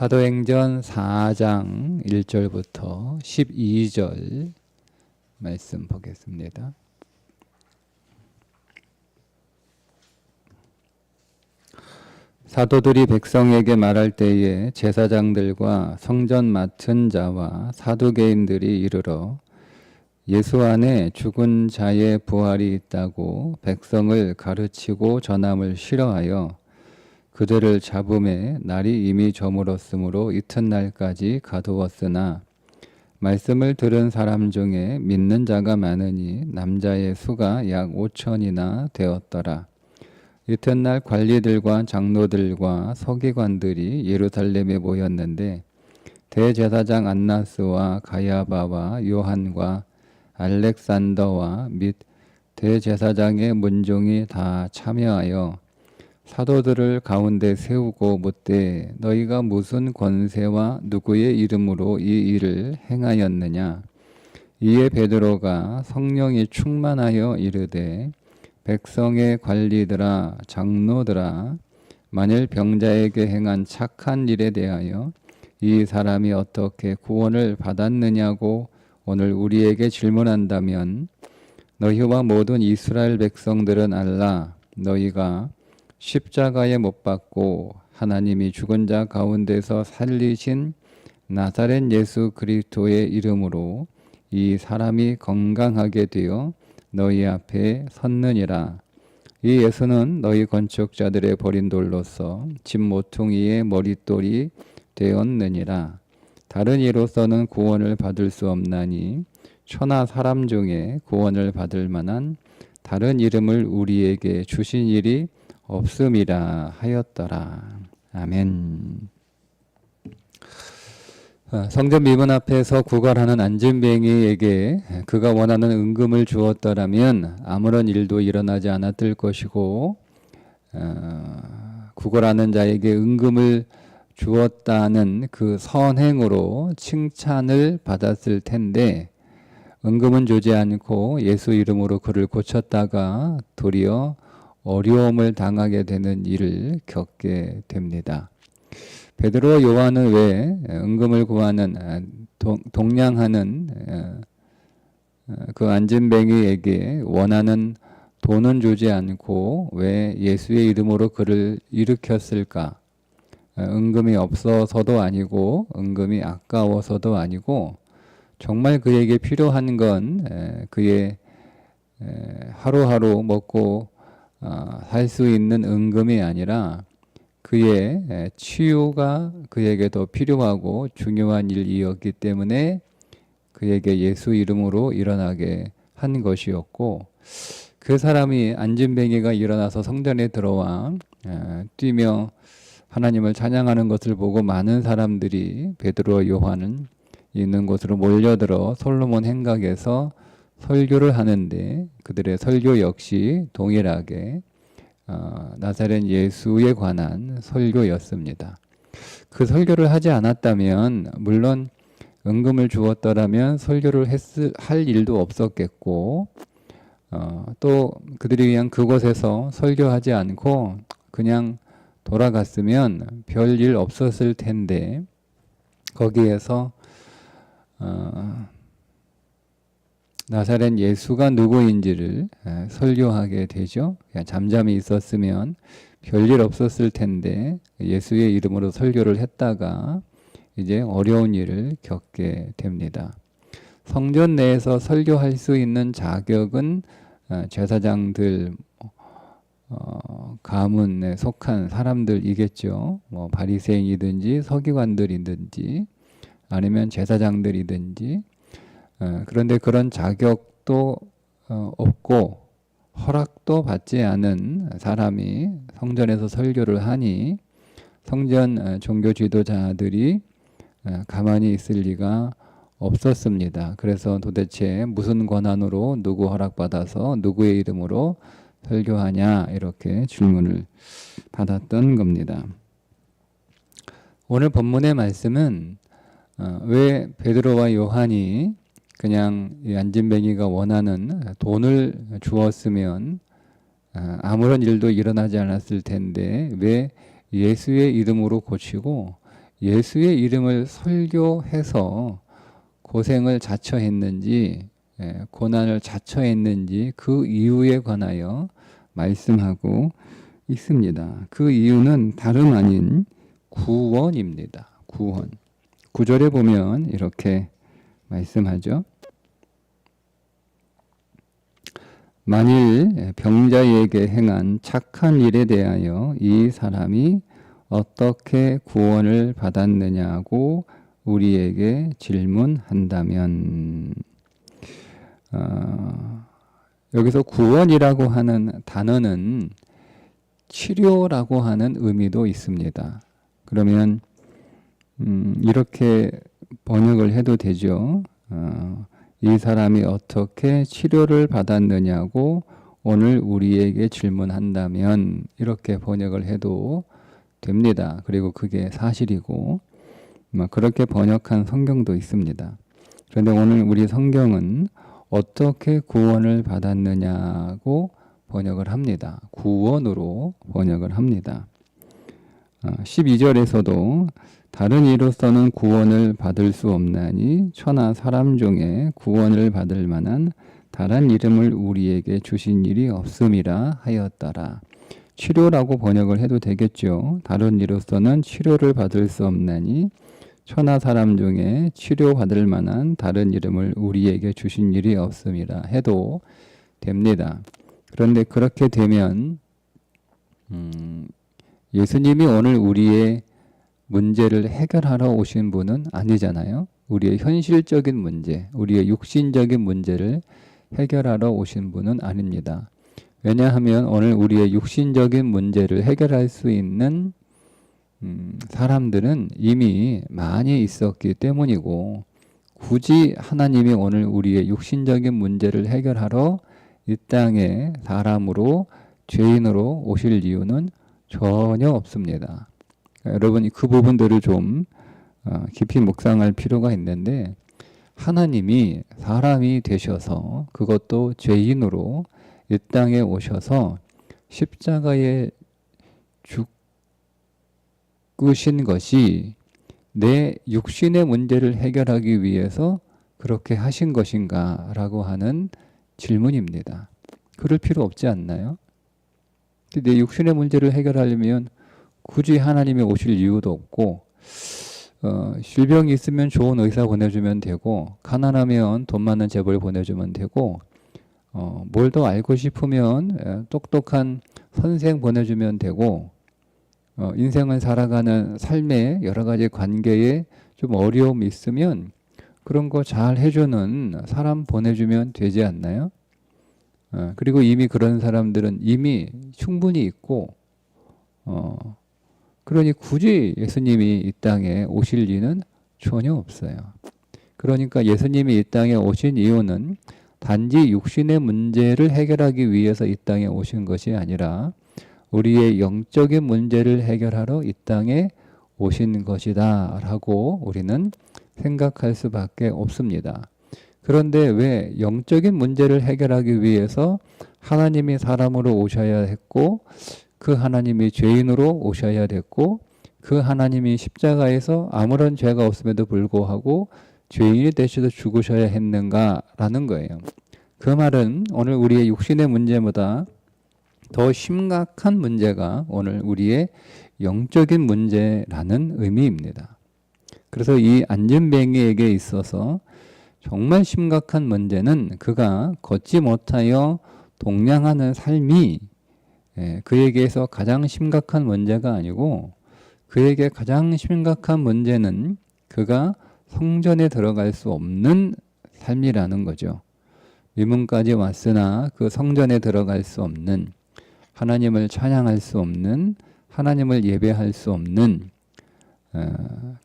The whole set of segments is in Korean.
사도행전 4장 1절부터 12절 말씀 보겠습니다. 사도들이 백성에게 말할 때에 제사장들과 성전 맡은 자와 사두개인들이 이르러 예수 안에 죽은 자의 부활이 있다고 백성을 가르치고 전함을 싫어하여 그들을 잡음에 날이 이미 저물었으므로 이튿날까지 가두었으나 말씀을 들은 사람 중에 믿는 자가 많으니 남자의 수가 약 5천이나 되었더라. 이튿날 관리들과 장로들과 서기관들이 예루살렘에 모였는데 대제사장 안나스와 가야바와 요한과 알렉산더와 및 대제사장의 문종이 다 참여하여 사도들을 가운데 세우고 묻되 너희가 무슨 권세와 누구의 이름으로 이 일을 행하였느냐. 이에 베드로가 성령이 충만하여 이르되 백성의 관리들아 장로들아 만일 병자에게 행한 착한 일에 대하여 이 사람이 어떻게 구원을 받았느냐고 오늘 우리에게 질문한다면 너희와 모든 이스라엘 백성들은 알라. 너희가 십자가에 못 박고 하나님이 죽은 자 가운데서 살리신 나사렛 예수 그리스도의 이름으로 이 사람이 건강하게 되어 너희 앞에 섰느니라. 이 예수는 너희 건축자들의 버린 돌로서 집 모퉁이의 머릿돌이 되었느니라. 다른 이로서는 구원을 받을 수 없나니 천하 사람 중에 구원을 받을 만한 다른 이름을 우리에게 주신 일이 없음이라 하였더라. 아멘. 성전 미문 앞에서 구걸하는 안진뱅이에게 그가 원하는 은금을 주었더라면 아무런 일도 일어나지 않았을 것이고 구걸하는 자에게 은금을 주었다는 그 선행으로 칭찬을 받았을 텐데 은금은 주지 않고 예수 이름으로 그를 고쳤다가 도리어 어려움을 당하게 되는 일을 겪게 됩니다. 베드로와 요한은 왜 은금을 구하는 동냥하는 그 안진뱅이에게 원하는 돈은 주지 않고 왜 예수의 이름으로 그를 일으켰을까? 은금이 없어서도 아니고 은금이 아까워서도 아니고 정말 그에게 필요한 건 그의 하루하루 먹고 할 수 있는 은금이 아니라 그의 치유가 그에게 더 필요하고 중요한 일이었기 때문에 그에게 예수 이름으로 일어나게 한 것이었고 그 사람이 안진뱅이가 일어나서 성전에 들어와 뛰며 하나님을 찬양하는 것을 보고 많은 사람들이 베드로와 요한은 있는 곳으로 몰려들어 솔로몬 행각에서 설교를 하는데 그들의 설교 역시 동일하게 나사렛 예수에 관한 설교였습니다. 그 설교를 하지 않았다면 물론 은금을 주었더라면 설교를 할 일도 없었겠고 또 그들이 그냥 그곳에서 설교하지 않고 그냥 돌아갔으면 별일 없었을 텐데 거기에서 나사렛 예수가 누구인지를 설교하게 되죠. 그냥 잠잠히 있었으면 별일 없었을 텐데 예수의 이름으로 설교를 했다가 이제 어려운 일을 겪게 됩니다. 성전 내에서 설교할 수 있는 자격은 제사장들 가문에 속한 사람들이겠죠. 뭐 바리새인이든지 서기관들이든지 아니면 제사장들이든지 그런데 그런 자격도 없고 허락도 받지 않은 사람이 성전에서 설교를 하니 성전 종교 지도자들이 가만히 있을 리가 없었습니다. 그래서 도대체 무슨 권한으로 누구 허락받아서 누구의 이름으로 설교하냐 이렇게 질문을 받았던 겁니다. 오늘 본문의 말씀은 왜 베드로와 요한이 그냥 이 안진뱅이가 원하는 돈을 주었으면 아무런 일도 일어나지 않았을 텐데 왜 예수의 이름으로 고치고 예수의 이름을 설교해서 고생을 자처했는지 고난을 자처했는지 그 이유에 관하여 말씀하고 있습니다. 그 이유는 다름 아닌 구원입니다. 구원. 9절에 보면 이렇게 말씀하죠. 만일 병자에게 행한 착한 일에 대하여 이 사람이 어떻게 구원을 받았느냐고 우리에게 질문한다면, 여기서 구원이라고 하는 단어는 치료라고 하는 의미도 있습니다. 그러면 이렇게 번역을 해도 되죠. 이 사람이 어떻게 치료를 받았느냐고 오늘 우리에게 질문한다면 이렇게 번역을 해도 됩니다. 그리고 그게 사실이고 그렇게 번역한 성경도 있습니다. 그런데 오늘 우리 성경은 어떻게 구원을 받았느냐고 번역을 합니다. 구원으로 번역을 합니다. 12절에서도 다른 이로서는 구원을 받을 수 없나니 천하 사람 중에 구원을 받을 만한 다른 이름을 우리에게 주신 일이 없음이라 하였더라. 치료라고 번역을 해도 되겠죠. 다른 이로서는 치료를 받을 수 없나니 천하 사람 중에 치료받을 만한 다른 이름을 우리에게 주신 일이 없음이라 해도 됩니다. 그런데 그렇게 되면 예수님이 오늘 우리의 문제를 해결하러 오신 분은 아니잖아요. 우리의 현실적인 문제, 우리의 육신적인 문제를 해결하러 오신 분은 아닙니다. 왜냐하면 오늘 우리의 육신적인 문제를 해결할 수 있는 사람들은 이미 많이 있었기 때문이고, 굳이 하나님이 오늘 우리의 육신적인 문제를 해결하러 이 땅에 사람으로 죄인으로 오실 이유는 전혀 없습니다. 여러분 그 부분들을 좀 깊이 묵상할 필요가 있는데, 하나님이 사람이 되셔서 그것도 죄인으로 이 땅에 오셔서 십자가에 죽으신 것이 내 육신의 문제를 해결하기 위해서 그렇게 하신 것인가 라고 하는 질문입니다. 그럴 필요 없지 않나요? 내 육신의 문제를 해결하려면 굳이 하나님이 오실 이유도 없고, 질병이 있으면 좋은 의사 보내주면 되고, 가난하면 돈 많은 재벌 보내주면 되고, 뭘 더 알고 싶으면 똑똑한 선생 보내주면 되고, 인생을 살아가는 삶의 여러 가지 관계에 좀 어려움이 있으면 그런 거 잘 해주는 사람 보내주면 되지 않나요? 그리고 이미 그런 사람들은 이미 충분히 있고, 그러니 굳이 예수님이 이 땅에 오실 리는 전혀 없어요. 그러니까 예수님이 이 땅에 오신 이유는 단지 육신의 문제를 해결하기 위해서 이 땅에 오신 것이 아니라 우리의 영적인 문제를 해결하러 이 땅에 오신 것이다 라고 우리는 생각할 수밖에 없습니다. 그런데 왜 영적인 문제를 해결하기 위해서 하나님이 사람으로 오셔야 했고, 그 하나님이 죄인으로 오셔야 됐고, 그 하나님이 십자가에서 아무런 죄가 없음에도 불구하고 죄인이 되셔서 죽으셔야 했는가라는 거예요. 그 말은 오늘 우리의 육신의 문제보다 더 심각한 문제가 오늘 우리의 영적인 문제라는 의미입니다. 그래서 이 안진뱅이에게 있어서 정말 심각한 문제는 그가 걷지 못하여 동냥하는 삶이 그에게서 가장 심각한 문제가 아니고, 그에게 가장 심각한 문제는 그가 성전에 들어갈 수 없는 삶이라는 거죠. 위문까지 왔으나 그 성전에 들어갈 수 없는, 하나님을 찬양할 수 없는, 하나님을 예배할 수 없는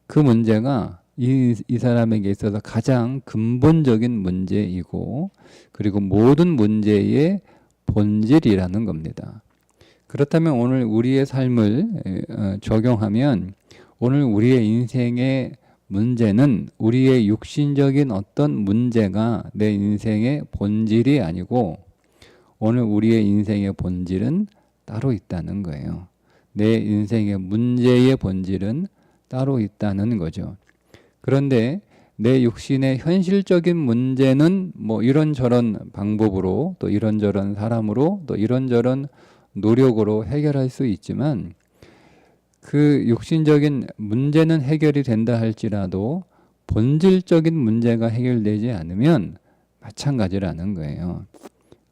그 문제가 이 사람에게 있어서 가장 근본적인 문제이고, 그리고 모든 문제의 본질이라는 겁니다. 그렇다면 오늘 우리의 삶을 적용하면 오늘 우리의 인생의 문제는 우리의 육신적인 어떤 문제가 내 인생의 본질이 아니고, 오늘 우리의 인생의 본질은 따로 있다는 거예요. 내 인생의 문제의 본질은 따로 있다는 거죠. 그런데 내 육신의 현실적인 문제는 뭐 이런저런 방법으로 또 이런저런 사람으로 또 이런저런 노력으로 해결할 수 있지만 그 육신적인 문제는 해결이 된다 할지라도 본질적인 문제가 해결되지 않으면 마찬가지라는 거예요.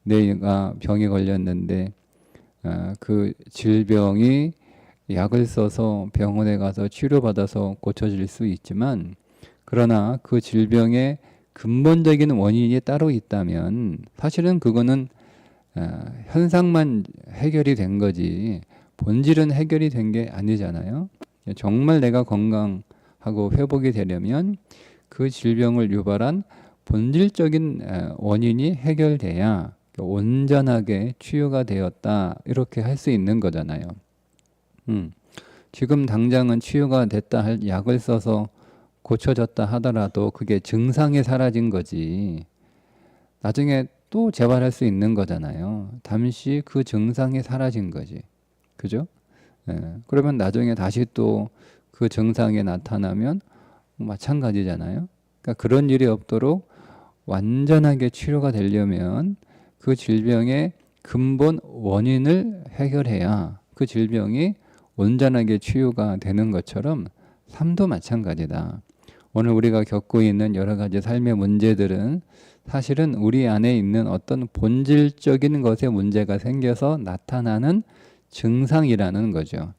내가 병에 걸렸는데 그 질병이 약을 써서 병원에 가서 치료받아서 고쳐질 수 있지만 그러나 그 질병의 근본적인 원인이 따로 있다면 사실은 그거는 현상만 해결이 된 거지 본질은 해결이 된 게 아니잖아요. 정말 내가 건강하고 회복이 되려면 그 질병을 유발한 본질적인 원인이 해결돼야 온전하게 치유가 되었다 이렇게 할 수 있는 거잖아요. 지금 당장은 치유가 됐다 할 약을 써서 고쳐졌다 하더라도 그게 증상이 사라진 거지 나중에 또 재발할 수 있는 거잖아요. 잠시 그 증상이 사라진 거지. 그죠? 그러면 나중에 다시 또 그 증상이 나타나면 마찬가지잖아요. 그러니까 그런 일이 없도록 완전하게 치료가 되려면 그 질병의 근본 원인을 해결해야 그 질병이 온전하게 치유가 되는 것처럼 삶도 마찬가지다. 오늘 우리가 겪고 있는 여러 가지 삶의 문제들은 사실은 우리 안에 있는 어떤 본질적인 것에 문제가 생겨서 나타나는 증상이라는 거죠.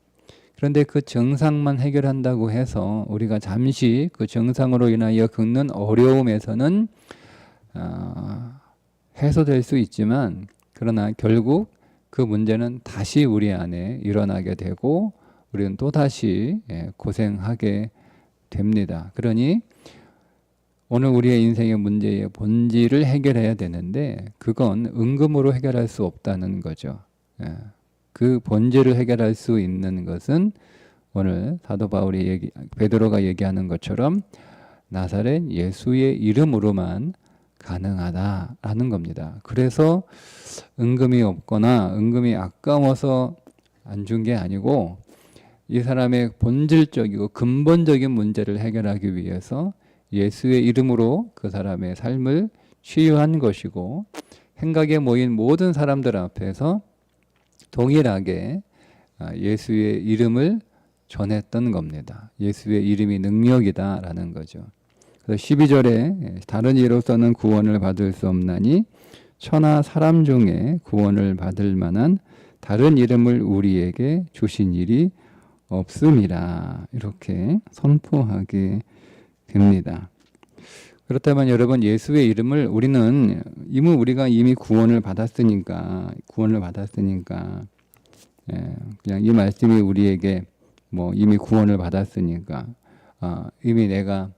그런데 그 증상만 해결한다고 해서 우리가 잠시 그 증상으로 인하여 겪는 어려움에서는 해소될 수 있지만 그러나 결국 그 문제는 다시 우리 안에 일어나게 되고 우리는 또다시 고생하게 됩니다. 그러니 오늘 우리의 인생의 문제의 본질을 해결해야 되는데 그건 은금으로 해결할 수 없다는 거죠. 그 본질을 해결할 수 있는 것은 오늘 사도 바울이 베드로가 얘기하는 것처럼 나사렛 예수의 이름으로만 가능하다라는 겁니다. 그래서 은금이 없거나 은금이 아까워서 안 준 게 아니고 이 사람의 본질적이고 근본적인 문제를 해결하기 위해서 예수의 이름으로 그 사람의 삶을 치유한 것이고 행각에 모인 모든 사람들 앞에서 동일하게 예수의 이름을 전했던 겁니다. 예수의 이름이 능력이다라는 거죠. 그래서 12절에 다른 이로서는 구원을 받을 수 없나니 천하 사람 중에 구원을 받을 만한 다른 이름을 우리에게 주신 일이 없음이라 이렇게 선포하게 됩니다. 그렇다면 여러분 예수의 이름을 우리가 이미 구원을 받았으니까 그냥 이 말씀이 우리에게 뭐 이미 구원을 받았으니까 이미 내가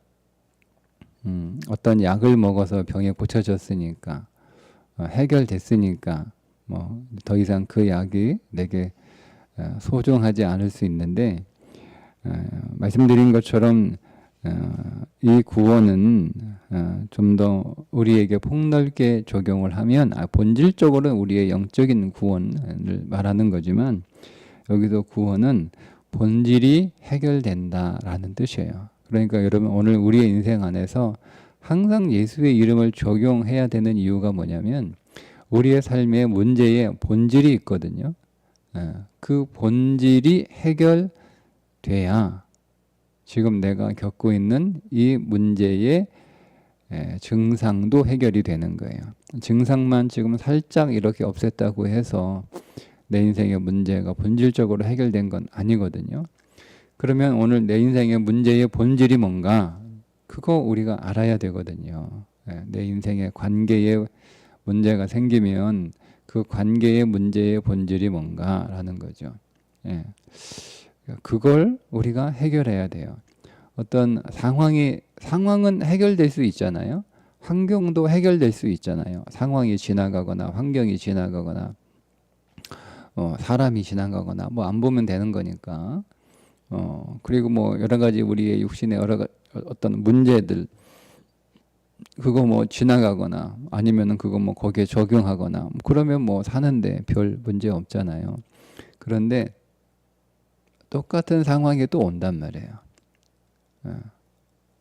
어떤 약을 먹어서 병에 고쳐졌으니까 해결됐으니까 뭐 더 이상 그 약이 내게 소중하지 않을 수 있는데 말씀드린 것처럼 이 구원은 좀 더 우리에게 폭넓게 적용을 하면 본질적으로 우리의 영적인 구원을 말하는 거지만 여기서 구원은 본질이 해결된다라는 뜻이에요. 그러니까 여러분 오늘 우리의 인생 안에서 항상 예수의 이름을 적용해야 되는 이유가 뭐냐면 우리의 삶의 문제에 본질이 있거든요. 그 본질이 해결돼야 지금 내가 겪고 있는 이 문제의 증상도 해결이 되는 거예요. 증상만 지금 살짝 이렇게 없앴다고 해서 내 인생의 문제가 본질적으로 해결된 건 아니거든요. 그러면 오늘 내 인생의 문제의 본질이 뭔가 그거 우리가 알아야 되거든요. 내 인생의 관계에 문제가 생기면 그 관계의 문제의 본질이 뭔가라는 거죠. 그걸 우리가 해결해야 돼요. 어떤 상황은 해결될 수 있잖아요. 환경도 해결될 수 있잖아요. 상황이 지나가거나 환경이 지나가거나 사람이 지나가거나 뭐 안 보면 되는 거니까. 그리고 뭐 여러 가지 우리의 육신의 어떤 문제들 그거 뭐 지나가거나 아니면은 그거 뭐 거기에 적용하거나 그러면 뭐 사는데 별 문제 없잖아요. 그런데 똑같은 상황이 또 온단 말이에요.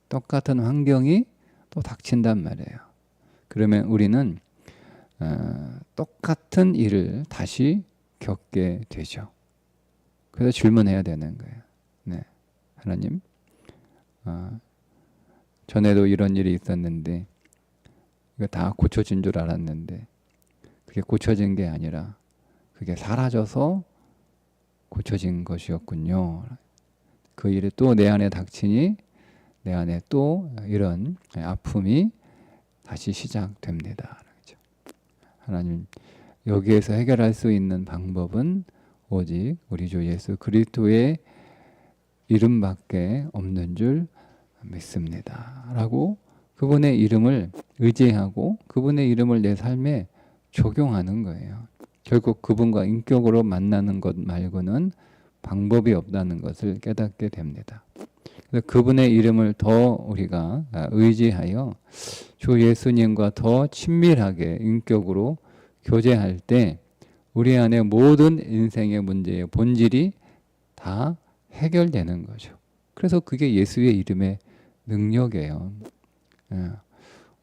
똑같은 환경이 또 닥친단 말이에요. 그러면 우리는 똑같은 일을 다시 겪게 되죠. 그래서 질문해야 되는 거예요. 네, 하나님, 전에도 이런 일이 있었는데 이거 다 고쳐진 줄 알았는데 그게 고쳐진 게 아니라 그게 사라져서 고쳐진 것이었군요. 그 일이 또 내 안에 닥치니 내 안에 또 이런 아픔이 다시 시작됩니다. 그렇죠? 하나님, 여기에서 해결할 수 있는 방법은 오직 우리 주 예수 그리스도의 이름밖에 없는 줄 믿습니다. 라고 그분의 이름을 의지하고 그분의 이름을 내 삶에 적용하는 거예요. 결국 그분과 인격으로 만나는 것 말고는 방법이 없다는 것을 깨닫게 됩니다. 그래서 그분의 이름을 더 우리가 의지하여 주 예수님과 더 친밀하게 인격으로 교제할 때 우리 안에 모든 인생의 문제의 본질이 다 해결되는 거죠. 그래서 그게 예수의 이름의 능력이에요.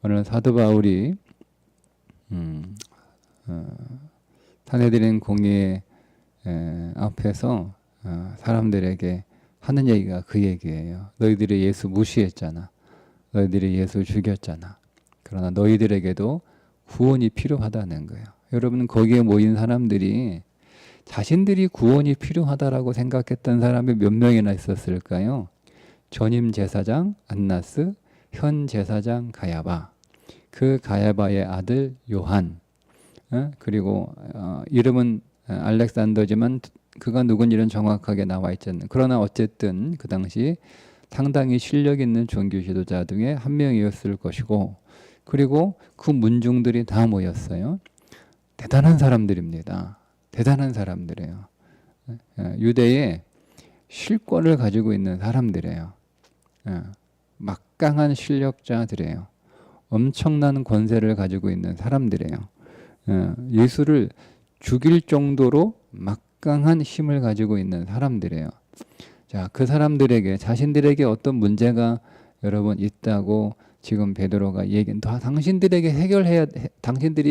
오늘 사도 바울이 산헤드린 공회 앞에서 사람들에게 하는 얘기가 그 얘기예요. 너희들이 예수 무시했잖아. 너희들이 예수 죽였잖아. 그러나 너희들에게도 구원이 필요하다는 거예요. 여러분, 거기에 모인 사람들이 자신들이 구원이 필요하다라고 생각했던 사람이 몇 명이나 있었을까요? 전임 제사장 안나스, 현 제사장 가야바, 그 가야바의 아들 요한, 그리고 이름은 알렉산더지만 그가 누군지는 정확하게 나와 있지 않는, 그러나 어쨌든 그 당시 상당히 실력 있는 종교 지도자 중에 한 명이었을 것이고, 그리고 그 문중들이 다 모였어요. 대단한 사람들입니다. 대단한 사람들이에요. 유대의 실권을 가지고 있는 사람들이에요. 막강한 실력자들이에요. 엄청난 권세를 가지고 있는 사람들이에요. 예수를 죽일 정도로 막강한 힘을 가지고 있는 사람들이에요. 자, 그 사람들에게, 자신들에게 어떤 문제가 여러분 있다고 지금 베드로가 얘기한, 당신들이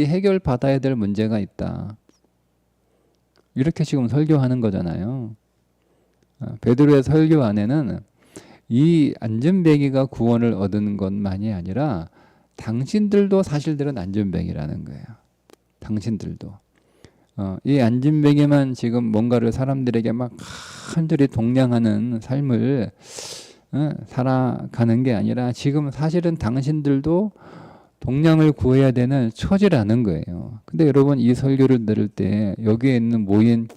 해결받아야 될 문제가 있다. 이렇게 지금 설교하는 거잖아요. 베드로의 설교 안에는 이 안전뱅이가 구원을 얻는 것만이 아니라 당신들도 사실들은 안전뱅이라는 거예요. 당신들도. 이 안전뱅이만 지금 뭔가를 사람들에게 막 간절히 동냥하는 삶을 살아가는 게 아니라 지금 사실은 당신들도 동량을 구해야 되는 처지라는 거예요. 근데 여러분, 이 설교를 들을 때 여기에 있는 모인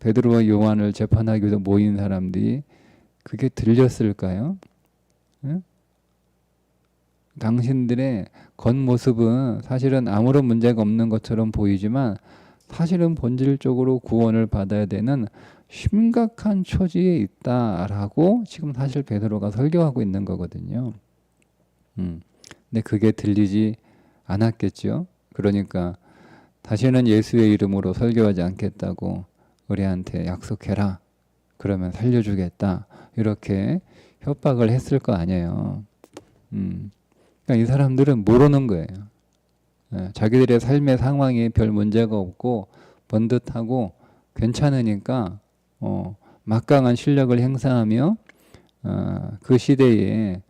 베드로와 요한을 재판하기 위해서 모인 사람들이 그게 들렸을까요? 당신들의 겉모습은 사실은 아무런 문제가 없는 것처럼 보이지만 사실은 본질적으로 구원을 받아야 되는 심각한 처지에 있다라고 지금 사실 베드로가 설교하고 있는 거거든요. 근데 그게 들리지 않았겠죠. 그러니까 다시는 예수의 이름으로 설교하지 않겠다고 우리한테 약속해라. 그러면 살려주겠다. 이렇게 협박을 했을 거 아니에요. 그러니까 이 사람들은 모르는 거예요. 자기들의 삶의 상황이 별 문제가 없고 번듯하고 괜찮으니까 막강한 실력을 행사하며 그 시대에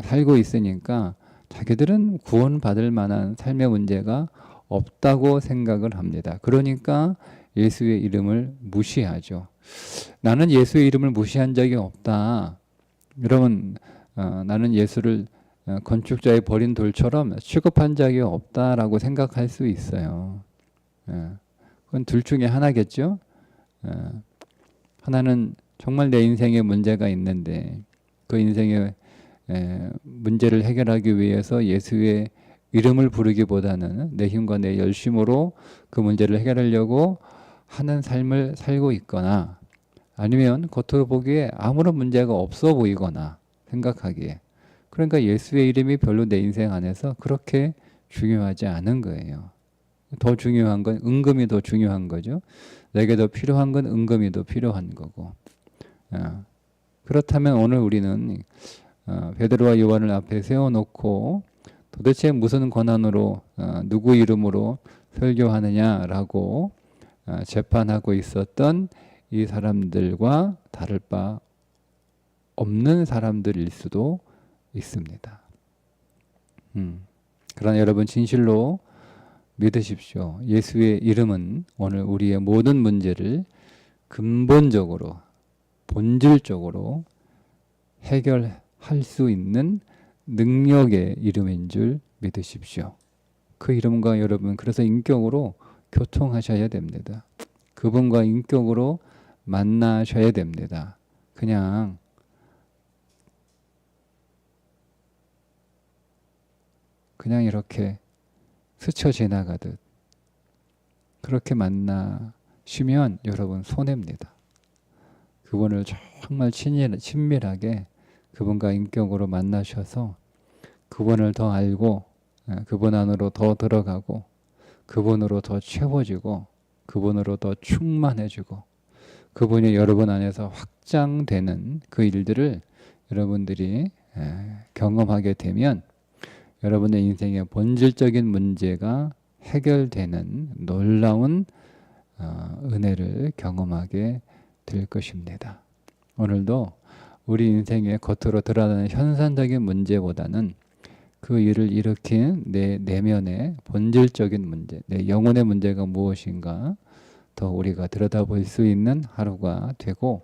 살고 있으니까 자기들은 구원받을 만한 삶의 문제가 없다고 생각을 합니다. 그러니까 예수의 이름을 무시하죠. 나는 예수의 이름을 무시한 적이 없다. 여러분, 나는 예수를 건축자의 버린 돌처럼 취급한 적이 없다라고 생각할 수 있어요. 그건 둘 중에 하나겠죠. 하나는 정말 내 인생에 문제가 있는데 그 인생의 문제를 해결하기 위해서 예수의 이름을 부르기보다는 내 힘과 내 열심으로 그 문제를 해결하려고 하는 삶을 살고 있거나, 아니면 겉으로 보기에 아무런 문제가 없어 보이거나 생각하기에, 그러니까 예수의 이름이 별로 내 인생 안에서 그렇게 중요하지 않은 거예요. 더 중요한 건 은금이 더 중요한 거죠. 내게 더 필요한 건 은금이 더 필요한 거고. 그렇다면 오늘 우리는 베드로와 요한을 앞에 세워놓고 도대체 무슨 권한으로 누구 이름으로 설교하느냐라고 재판하고 있었던 이 사람들과 다를 바 없는 사람들일 수도 있습니다. 그러나 여러분 진실로 믿으십시오. 예수의 이름은 오늘 우리의 모든 문제를 근본적으로 본질적으로 해결할 수 있는 능력의 이름인 줄 믿으십시오. 그 이름과 여러분 그래서 인격으로 교통하셔야 됩니다. 그분과 인격으로 만나셔야 됩니다. 그냥 이렇게 스쳐 지나가듯 그렇게 만나시면 여러분 손해입니다. 그분을 정말 친밀하게 그분과 인격으로 만나셔서 그분을 더 알고 그분 안으로 더 들어가고 그분으로 더 채워지고 그분으로 더 충만해지고 그분이 여러분 안에서 확장되는 그 일들을 여러분들이 경험하게 되면 여러분의 인생의 본질적인 문제가 해결되는 놀라운 은혜를 경험하게 될 것입니다. 오늘도 우리 인생의 겉으로 드러나는 현상적인 문제보다는 그 일을 일으킨 내 내면의 본질적인 문제, 내 영혼의 문제가 무엇인가 더 우리가 들여다볼 수 있는 하루가 되고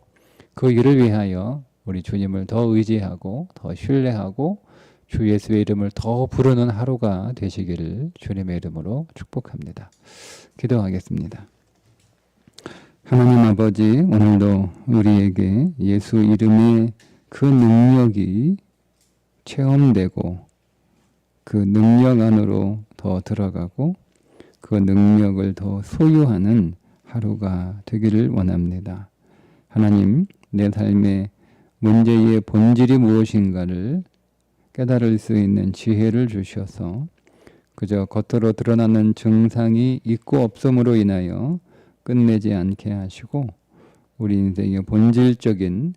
그 일을 위하여 우리 주님을 더 의지하고 더 신뢰하고 주 예수의 이름을 더 부르는 하루가 되시기를 주님의 이름으로 축복합니다. 기도하겠습니다. 하나님 아버지, 오늘도 우리에게 예수 이름의 그 능력이 체험되고 그 능력 안으로 더 들어가고 그 능력을 더 소유하는 하루가 되기를 원합니다. 하나님, 내 삶의 문제의 본질이 무엇인가를 깨달을 수 있는 지혜를 주셔서 그저 겉으로 드러나는 증상이 있고 없음으로 인하여 끝내지 않게 하시고 우리 인생의 본질적인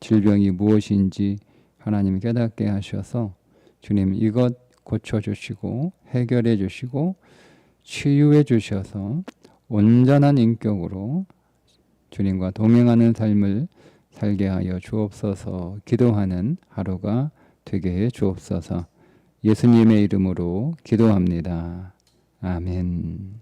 질병이 무엇인지 하나님 깨닫게 하셔서 주님 이것 고쳐주시고 해결해 주시고 치유해 주셔서 온전한 인격으로 주님과 동행하는 삶을 살게 하여 주옵소서. 기도하는 하루가 되게 해 주옵소서. 예수님의 이름으로 기도합니다. 아멘.